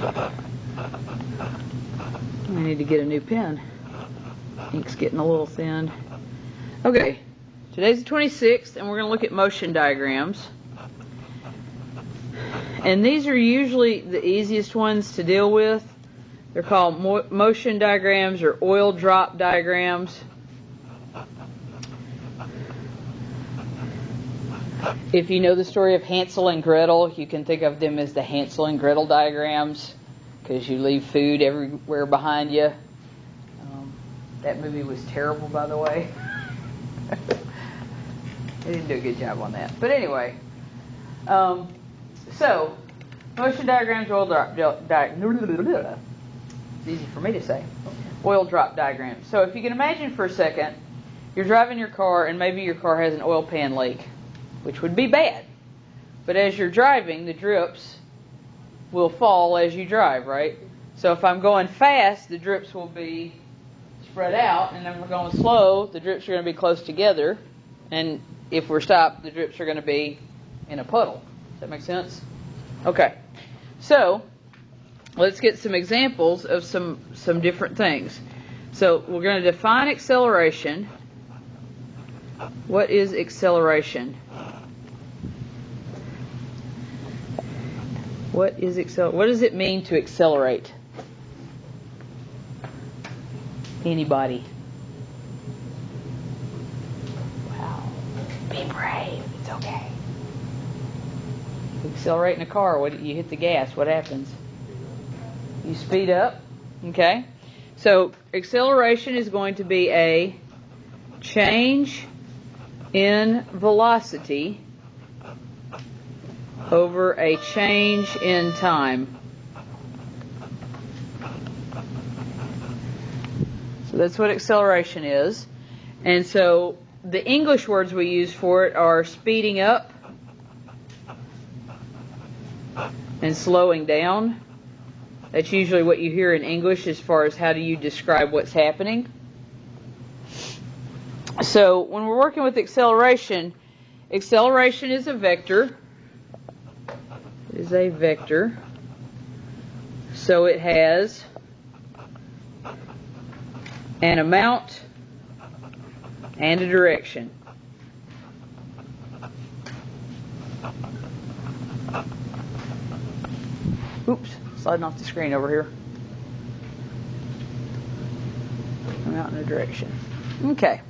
I need to get a new pen. Ink's getting a little thin. Okay, today's the 26th, and we're going to look at motion diagrams. And these are usually the easiest ones to deal with. They're called motion diagrams or oil drop diagrams. If you know the story of Hansel and Gretel, you can think of them as the Hansel and Gretel diagrams, because you leave food everywhere behind you. That movie was terrible, by the way. They didn't do a good job on that. But anyway, so motion diagrams, oil drop it's easy for me to say. Oil drop diagrams. So if you can imagine for a second, you're driving your car and maybe your car has an oil pan leak, which would be bad. But as you're driving, the drips will fall as you drive, right? So if I'm going fast, the drips will be spread out, and if we're going slow, the drips are going to be close together, and if we're stopped, the drips are going to be in a puddle. Does that make sense? Okay. So let's get some examples of some different things. So we're going to define acceleration. What is acceleration? What does it mean to accelerate? Anybody? Wow. Be brave. It's okay. Accelerate in a car. You hit the gas. What happens? You speed up. Okay. So acceleration is going to be a change in velocity over a change in time. So that's what acceleration is. And so the English words we use for it are speeding up and slowing down. That's usually what you hear in English as far as how do you describe what's happening. So when we're working with acceleration is a vector. It is a vector. So it has an amount and a direction. Oops, sliding off the screen over here. Amount and a direction. Okay.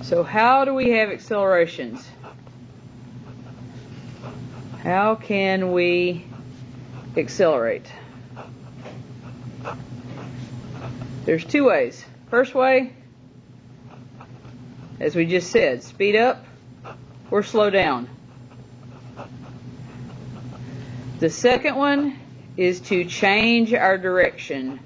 So how do we have accelerations? How can we accelerate? There's two ways. First way, as we just said, speed up or slow down. The second one is to change our direction.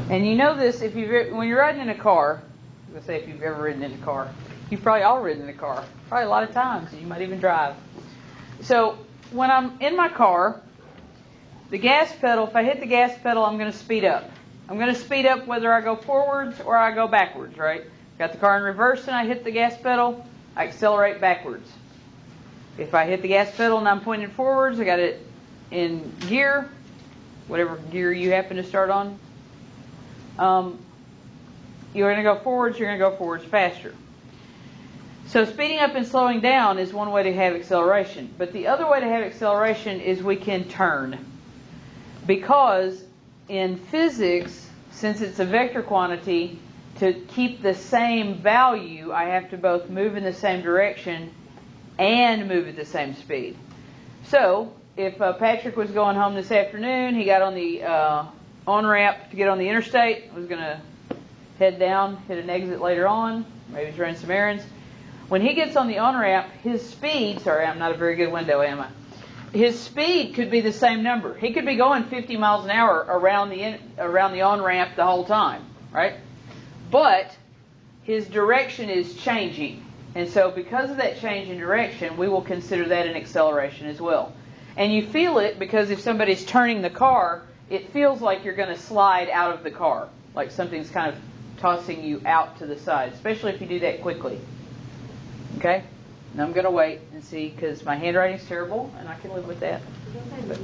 And you know this when you're riding in a car. I'm going to say if you've ever ridden in a car. You've probably all ridden in a car. Probably a lot of times. You might even drive. So when I'm in my car, the gas pedal, if I hit the gas pedal, I'm going to speed up. I'm going to speed up whether I go forwards or I go backwards, right? Got the car in reverse and I hit the gas pedal, I accelerate backwards. If I hit the gas pedal and I'm pointing forwards, I got it in gear, whatever gear you happen to start on. You're going to go forwards, you're going to go forwards faster. So speeding up and slowing down is one way to have acceleration. But the other way to have acceleration is we can turn. Because in physics, since it's a vector quantity, to keep the same value, I have to both move in the same direction and move at the same speed. So if Patrick was going home this afternoon, he got on the on-ramp to get on the interstate, was going to head down, hit an exit later on, maybe he's running some errands. When he gets on the on-ramp, his speed, sorry, I'm not a very good window, am I? His speed could be the same number. He could be going 50 miles an hour around the on-ramp the whole time, right? But his direction is changing. And so because of that change in direction, we will consider that an acceleration as well. And you feel it because if somebody's turning the car, it feels like you're going to slide out of the car, like something's kind of tossing you out to the side, especially if you do that quickly. Okay? And I'm going to wait and see, because my handwriting's terrible, and I can live with that. But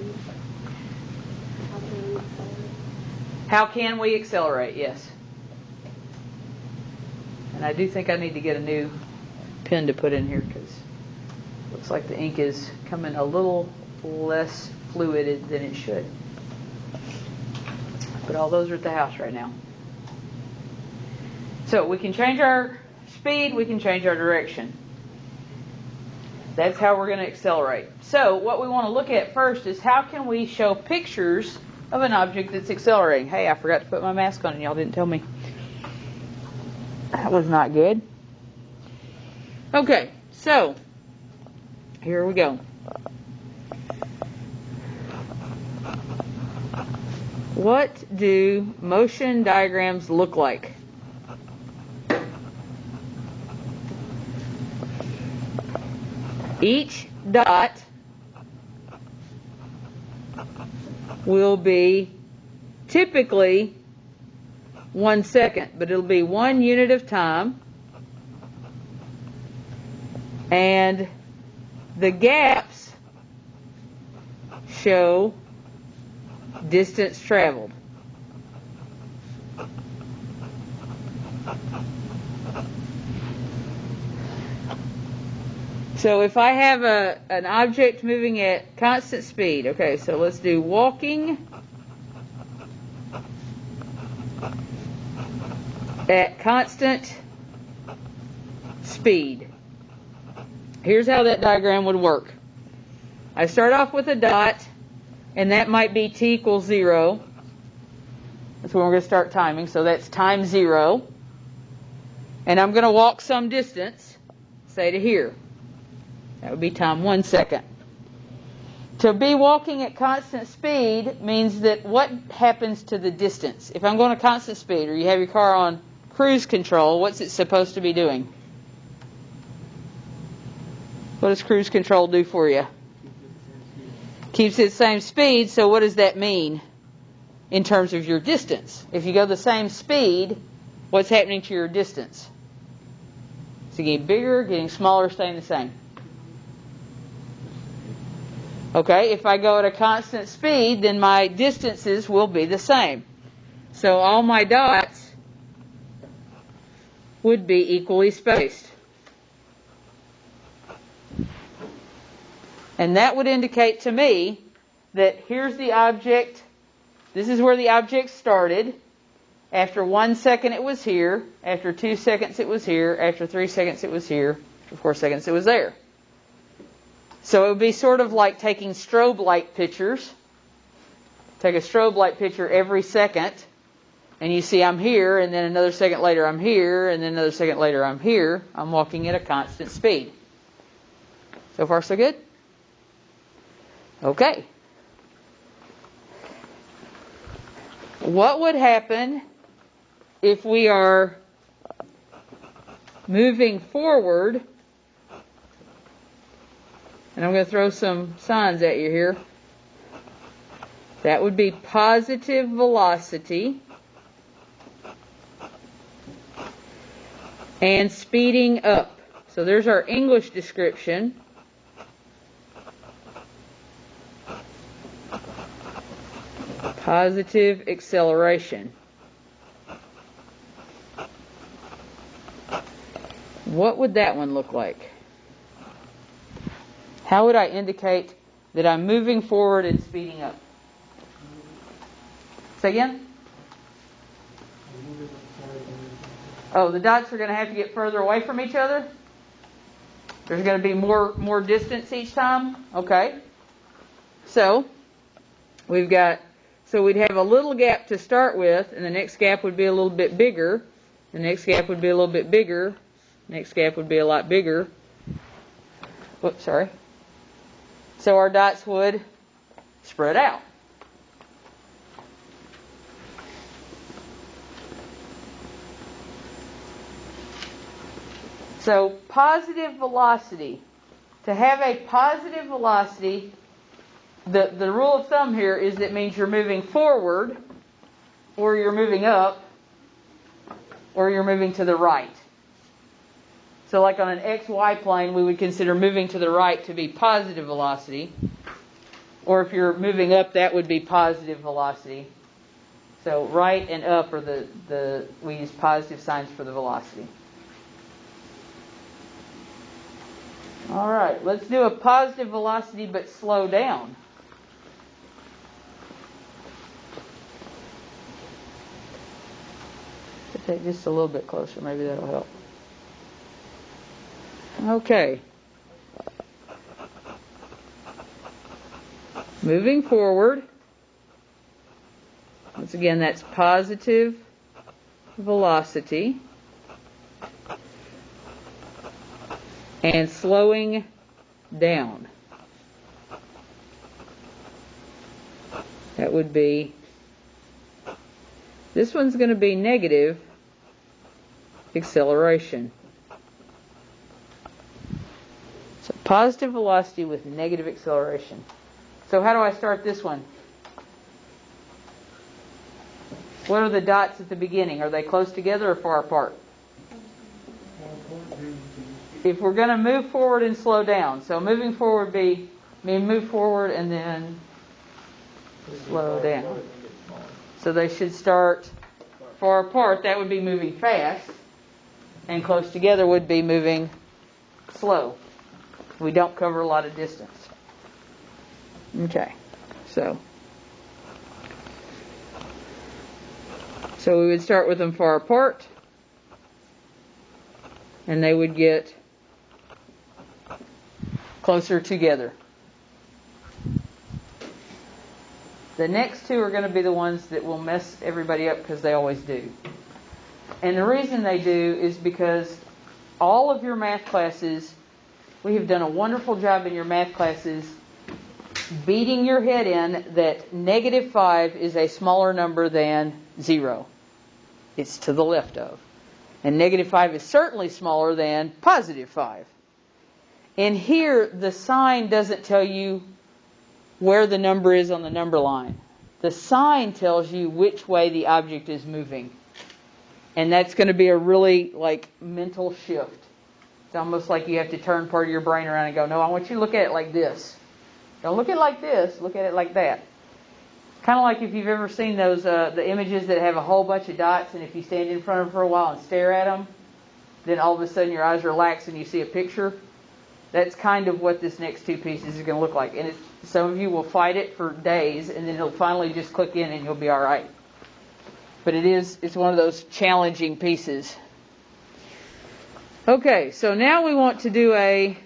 how can we accelerate? Yes. And I do think I need to get a new pen to put in here, because it looks like the ink is coming a little less fluid than it should. But all those are at the house right now. So we can change our speed, we can change our direction. That's how we're going to accelerate. So what we want to look at first is how can we show pictures of an object that's accelerating. Hey, I forgot to put my mask on and y'all didn't tell me. That was not good. Okay, so here we go. What do motion diagrams look like? Each dot will be typically 1 second, but it'll be 1 unit of time. And the gaps show distance traveled. So if I have an object moving at constant speed, okay, so let's do walking at constant speed. Here's how that diagram would work. I start off with a dot, and that might be t equals 0. That's when we're going to start timing, so that's time 0. And I'm going to walk some distance, say to here. That would be time 1 second. To be walking at constant speed means that what happens to the distance? If I'm going at constant speed, or you have your car on cruise control, what's it supposed to be doing? What does cruise control do for you? Keeps it the same speed, so what does that mean in terms of your distance? If you go the same speed, what's happening to your distance? Is it getting bigger, getting smaller, staying the same? Okay, if I go at a constant speed, then my distances will be the same. So all my dots would be equally spaced. And that would indicate to me that here's the object, this is where the object started. After 1 second it was here, after 2 seconds it was here, after 3 seconds it was here, after 4 seconds it was there. So it would be sort of like taking strobe light pictures. Take a strobe light picture every second, and you see I'm here, and then another second later I'm here, and then another second later I'm here. I'm walking at a constant speed. So far so good? Okay. What would happen if we are moving forward? And I'm going to throw some signs at you here. That would be positive velocity and speeding up. So there's our English description. Positive acceleration. What would that one look like? How would I indicate that I'm moving forward and speeding up? Say again? Oh, the dots are going to have to get further away from each other? There's going to be more distance each time? Okay. So, we'd have a little gap to start with, and the next gap would be a little bit bigger. The next gap would be a little bit bigger. Next gap would be a lot bigger. Whoops, sorry. So our dots would spread out. So positive velocity. To have a positive velocity, the rule of thumb here is that means you're moving forward or you're moving up or you're moving to the right. So like on an XY plane, we would consider moving to the right to be positive velocity. Or if you're moving up, that would be positive velocity. So right and up are we use positive signs for the velocity. All right, let's do a positive velocity but slow down. Take just a little bit closer, maybe that'll help. Okay. Moving forward. Once again, that's positive velocity. And slowing down. That would be, this one's going to be negative acceleration. So positive velocity with negative acceleration. So how do I start this one? What are the dots at the beginning? Are they close together or far apart? If we're going to move forward and slow down, so moving forward move forward and then slow down. So they should start far apart. That would be moving fast. And close together would be moving slow. We don't cover a lot of distance. Okay, so we would start with them far apart, and they would get closer together. The next two are going to be the ones that will mess everybody up because they always do. And the reason they do is because all of your math classes, we have done a wonderful job in your math classes beating your head in that -5 is a smaller number than 0. It's to the left of. And -5 is certainly smaller than +5. And here, the sign doesn't tell you where the number is on the number line. The sign tells you which way the object is moving. And that's going to be a really, mental shift. It's almost like you have to turn part of your brain around and go, no, I want you to look at it like this. Don't look at it like this, look at it like that. Kind of like if you've ever seen those, the images that have a whole bunch of dots, and if you stand in front of them for a while and stare at them, then all of a sudden your eyes relax and you see a picture. That's kind of what this next two pieces is going to look like. And some of you will fight it for days, and then it'll finally just click in and you'll be all right. But it's one of those challenging pieces. Okay, so now we want to do a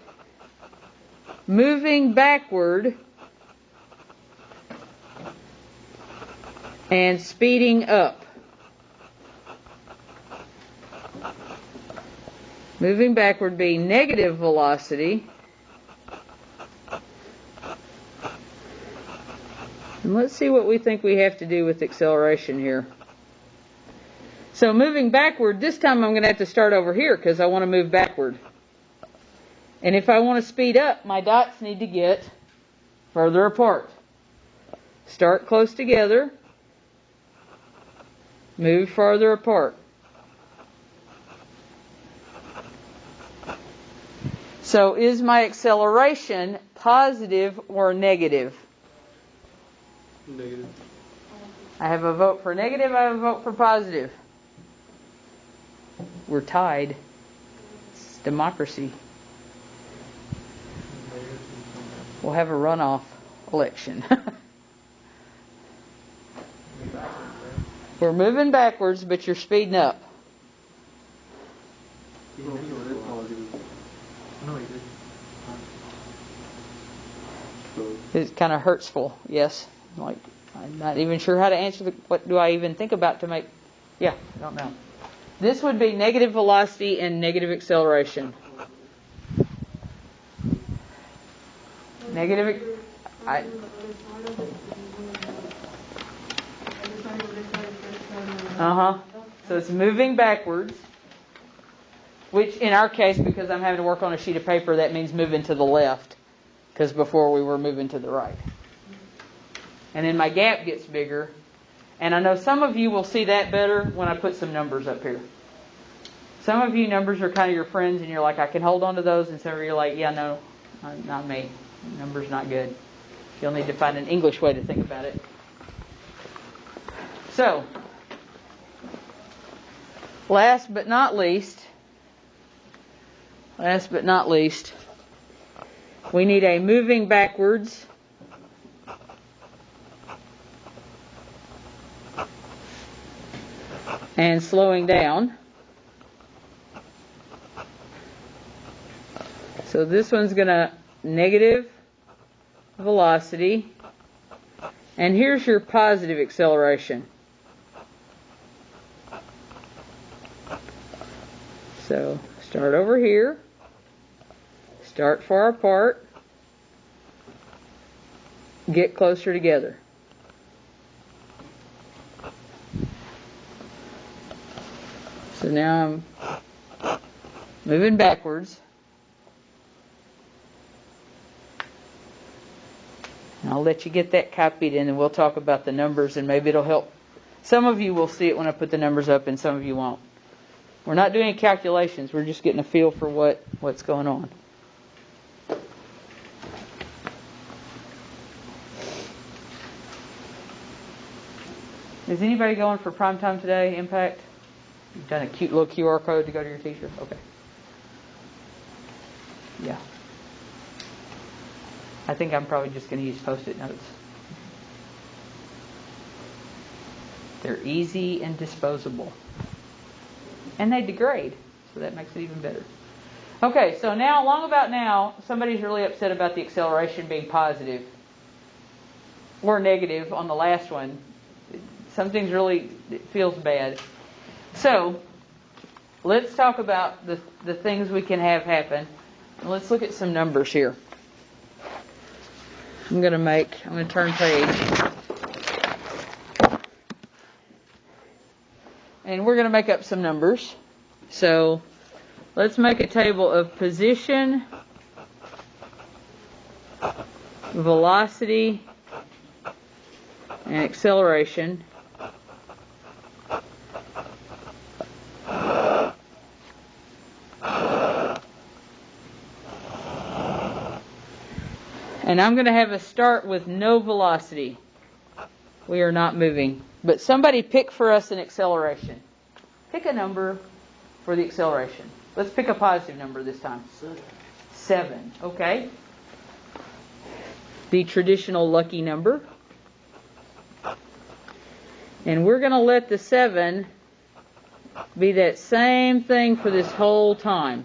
moving backward and speeding up. Moving backward be negative velocity. And let's see what we think we have to do with acceleration here. So moving backward, this time I'm going to have to start over here because I want to move backward. And if I want to speed up, my dots need to get further apart. Start close together. Move farther apart. So is my acceleration positive or negative? Negative. I have a vote for negative, I have a vote for positive. We're tied. It's democracy. We'll have a runoff election. We're moving backwards, but you're speeding up. It's kind of hurtful, yes. I'm not even sure how to answer what do I even think about to make. Yeah, I don't know. This would be negative velocity and negative acceleration. Negative. So it's moving backwards, which in our case, because I'm having to work on a sheet of paper, that means moving to the left, because before we were moving to the right. And then my gap gets bigger. And I know some of you will see that better when I put some numbers up here. Some of you, numbers are kind of your friends, and you're like, I can hold on to those, and some of you are like, yeah, no, not me. Numbers not good. You'll need to find an English way to think about it. So, last but not least, we need a moving backwards and slowing down. So this one's going to negative velocity, and here's your positive acceleration. So start over here, start far apart, get closer together. So now I'm moving backwards. And I'll let you get that copied in, and we'll talk about the numbers, and maybe it'll help. Some of you will see it when I put the numbers up, and some of you won't. We're not doing any calculations. We're just getting a feel for what's going on. Is anybody going for prime time today, Impact? You've done a cute little QR code to go to your teacher? Okay. Yeah. I think I'm probably just going to use Post-it notes. They're easy and disposable. And they degrade, so that makes it even better. Okay, so now, along about now, somebody's really upset about the acceleration being positive or negative on the last one. Something's really, it feels bad. So, let's talk about the things we can have happen. Let's look at some numbers here. I'm going to turn page. And we're going to make up some numbers. So let's make a table of position, velocity, and acceleration. And I'm going to have a start with no velocity. We are not moving. But somebody pick for us an acceleration. Pick a number for the acceleration. Let's pick a positive number this time. 7. Okay. The traditional lucky number. And we're going to let the 7 be that same thing for this whole time.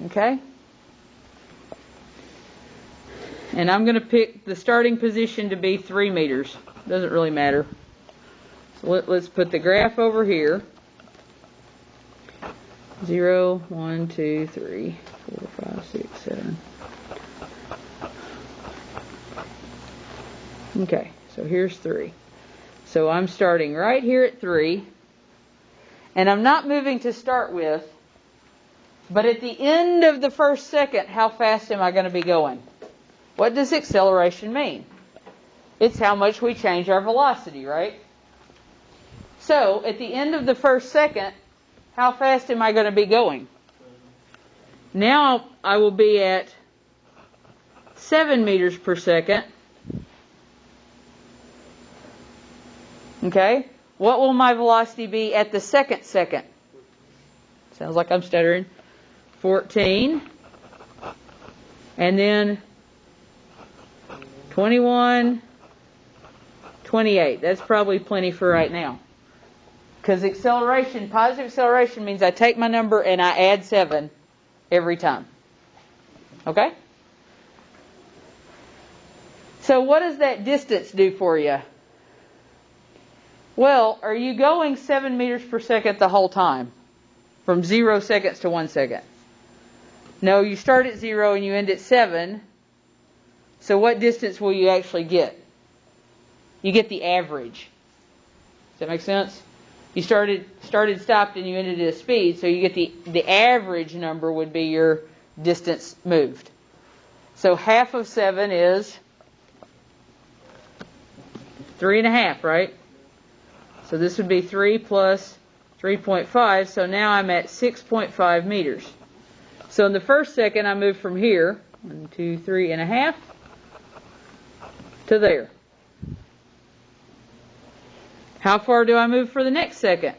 Okay? And I'm going to pick the starting position to be 3 meters. Doesn't really matter. So let's put the graph over here. 0, 1, 2, 3, 4, 5, 6, 7. Okay, so here's 3. So I'm starting right here at 3. And I'm not moving to start with. But at the end of the first second, how fast am I going to be going? What does acceleration mean? It's how much we change our velocity, right? So, at the end of the first second, how fast am I going to be going? Now I will be at 7 meters per second. Okay? What will my velocity be at the second second? Sounds like I'm stuttering. 14. And then 21, 28. That's probably plenty for right now. Because acceleration, positive acceleration means I take my number and I add 7 every time. Okay? So what does that distance do for you? Well, are you going 7 meters per second the whole time? From 0 seconds to 1 second? No, you start at 0 and you end at 7. So what distance will you actually get? You get the average. Does that make sense? You started, stopped, and you ended at a speed, so you get the average number would be your distance moved. So half of 7 is 3.5, right? So this would be 3 plus 3.5, so now I'm at 6.5 meters. So in the first second, I move from here, 1, 2, 3.5, to there. How far do I move for the next second?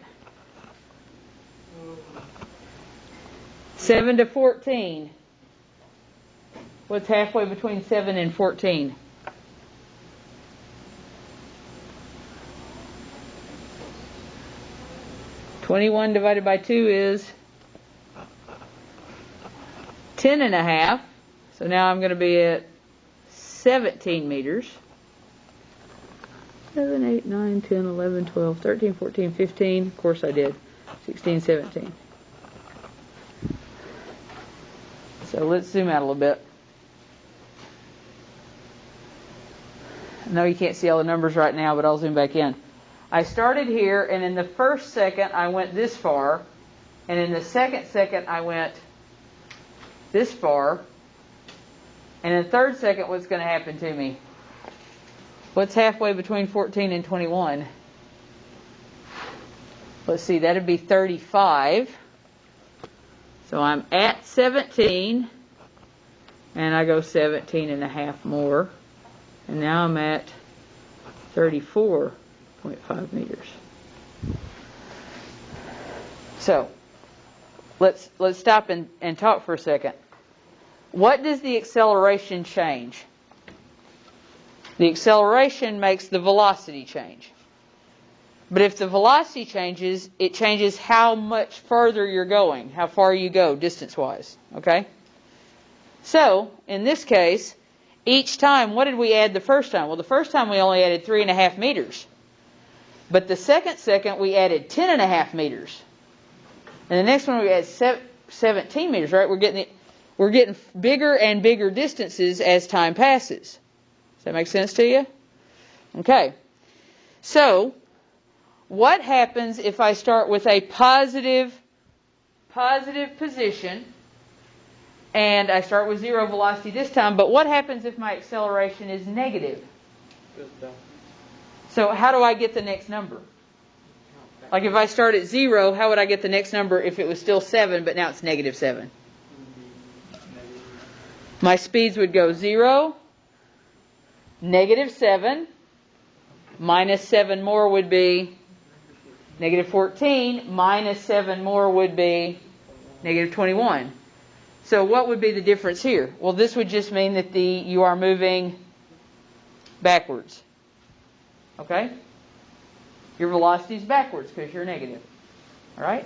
7 to 14. What's halfway between 7 and 14? 21 divided by 2 is 10.5. So now I'm going to be at 17 meters. 7, 8, 9, 10, 11, 12, 13, 14, 15. Of course I did. 16, 17. So let's zoom out a little bit. I know you can't see all the numbers right now, but I'll zoom back in. I started here, and in the first second I went this far, and in the second second I went this far, and in the third second what's going to happen to me? What's halfway between 14 and 21? Let's see, that'd be 35. So I'm at 17, and I go 17.5 more, and now I'm at 34.5 meters. So let's stop and talk for a second. What does the acceleration change? The acceleration makes the velocity change. But if the velocity changes, it changes how much further you're going, how far you go distance-wise. Okay? So, in this case, each time, what did we add the first time? Well, the first time we only added 3.5 meters. But the second we added 10.5 meters. And the next one we add 17 meters, right? We're getting bigger and bigger distances as time passes. Does that make sense to you? Okay. So, what happens if I start with a positive position, and I start with 0 velocity this time, but what happens if my acceleration is negative? So how do I get the next number? Like if I start at 0, how would I get the next number if it was still 7, but now it's negative 7? My speeds would go 0, negative 7, minus 7 more would be negative 14, minus 7 more would be negative 21. So what would be the difference here? Well, this would just mean that you are moving backwards. Okay? Your velocity is backwards because you're negative. All right?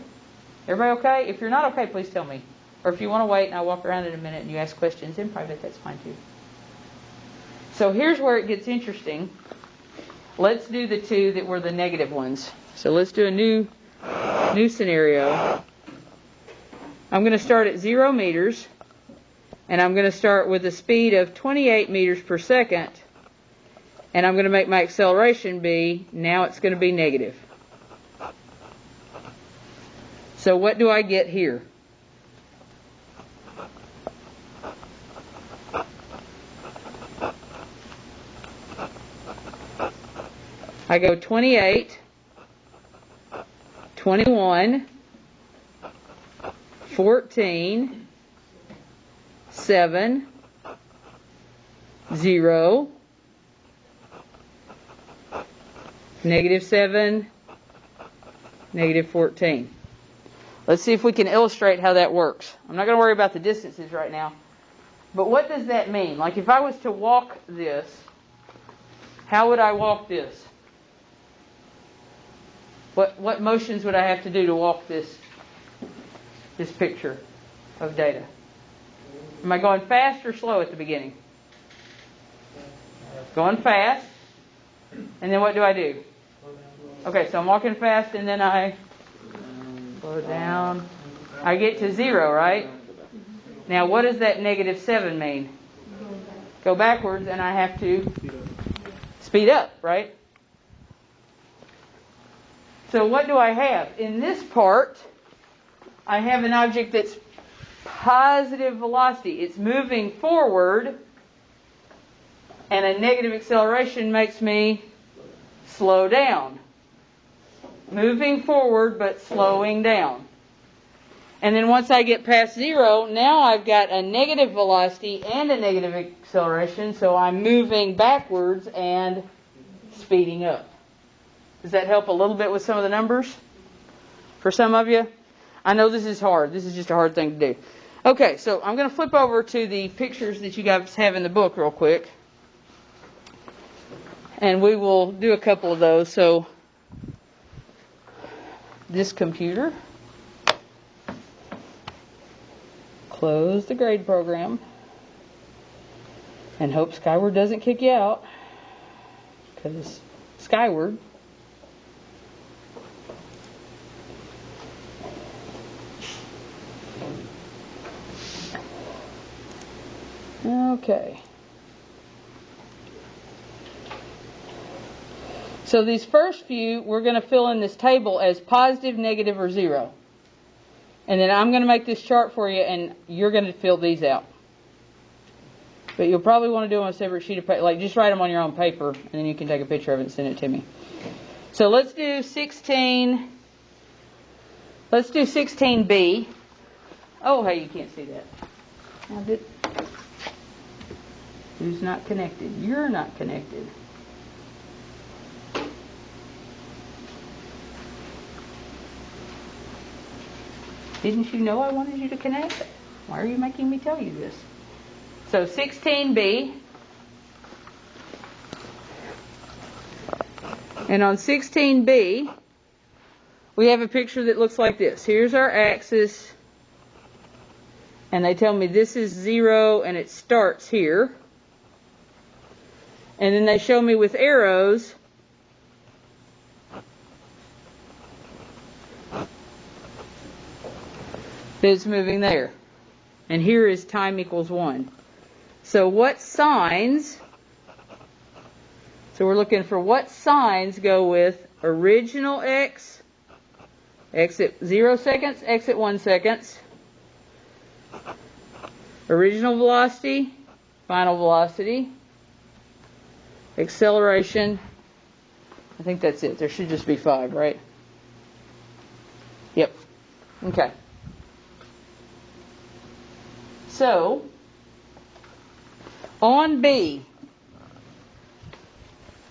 Everybody okay? If you're not okay, please tell me. Or if you want to wait and I'll walk around in a minute and you ask questions in private, that's fine too. So here's where it gets interesting. Let's do the two that were the negative ones. So let's do a new scenario. I'm going to start at 0 meters, and I'm going to start with a speed of 28 meters per second, and I'm going to make my acceleration be, now it's going to be negative. So what do I get here? I go 28, 21, 14, 7, 0, negative 7, negative 14. Let's see if we can illustrate how that works. I'm not going to worry about the distances right now. But what does that mean? Like if I was to walk this, how would I walk this? What motions would I have to do to walk this picture of data? Am I going fast or slow at the beginning? Going fast. And then what do I do? Okay, so I'm walking fast and then I slow down. I get to 0, right? Now what does that negative 7 mean? Go backwards, and I have to speed up, right? So what do I have? In this part, I have an object that's positive velocity. It's moving forward, and a negative acceleration makes me slow down. moving forward but slowing down. And then once I get past 0, now I've got a negative velocity and a negative acceleration, so I'm moving backwards and speeding up. Does that help a little bit with some of the numbers? For some of you? I know this is hard. This is just a hard thing to do. Okay, so I'm going to flip over to the pictures that you guys have in the book real quick. And we will do a couple of those. So, this computer. Close the grade program. And hope Skyward doesn't kick you out. Because Skyward. Okay. So these first few, we're going to fill in this table as positive, negative, or 0. And then I'm going to make this chart for you, and you're going to fill these out. But you'll probably want to do them on a separate sheet of paper. Like, just write them on your own paper, and then you can take a picture of it and send it to me. So let's do 16. Let's do 16B. Oh, hey, you can't see that. Who's not connected? You're not connected. Didn't you know I wanted you to connect? Why are you making me tell you this? So 16B. And on 16B, we have a picture that looks like this. Here's our axis. And they tell me this is 0 and it starts here. And then they show me with arrows that it's moving there. And here is time equals 1. So what signs, so we're looking for what signs go with original x, x at 0 seconds, x at 1 seconds, original velocity, final velocity, acceleration. I think that's it. There should just be 5, right? Yep. Okay. So, on B,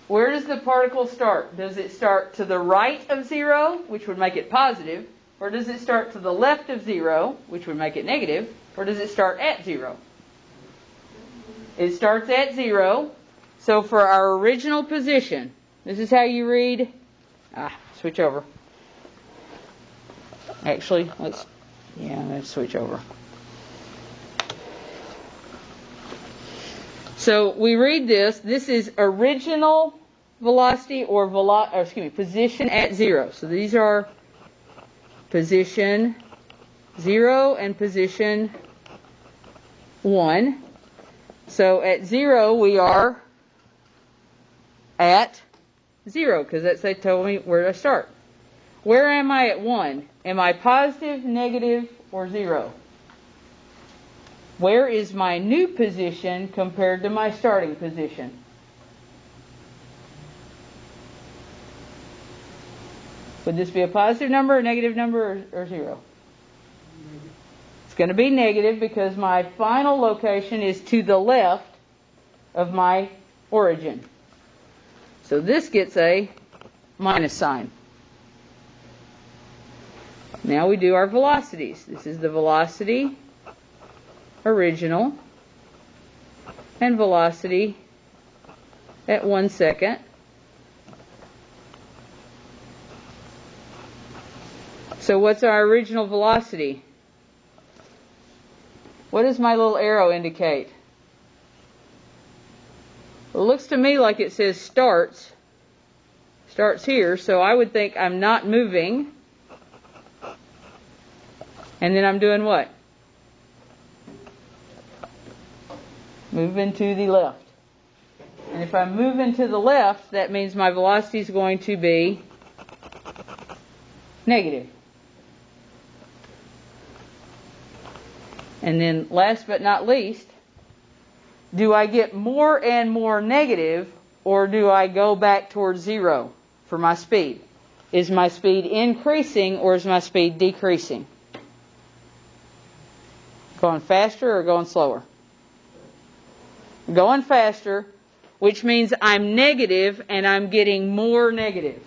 where does the particle start? Does it start to the right of 0, which would make it positive? Or does it start to the left of 0, which would make it negative? Or does it start at 0? It starts at 0. So for our original position, this is how you read. Switch over. Actually, let's switch over. So we read this. This is original velocity or position at 0. So these are position 0 and position 1. So at 0 we are at 0 because they told me where to start. Where am I at 1? Am I positive, negative, or 0? Where is my new position compared to my starting position? Would this be a positive number, a negative number, or 0? It's going to be negative because my final location is to the left of my origin. So this gets a minus sign. Now we do our velocities. This is the velocity original and velocity at 1 second. So what's our original velocity? What does my little arrow indicate? Well, it looks to me like it says starts here, so I would think I'm not moving. And then I'm doing what? Moving to the left. And if I'm moving to the left, that means my velocity is going to be negative. And then last but not least, do I get more and more negative, or do I go back towards 0 for my speed? Is my speed increasing or is my speed decreasing? Going faster or going slower? Going faster, which means I'm negative and I'm getting more negative.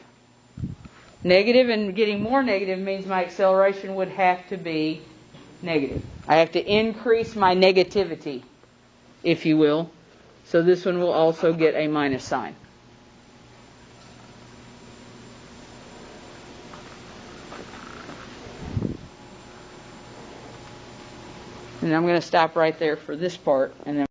Negative and getting more negative means my acceleration would have to be negative. I have to increase my negativity, if you will. So this one will also get a minus sign. And I'm going to stop right there for this part, and then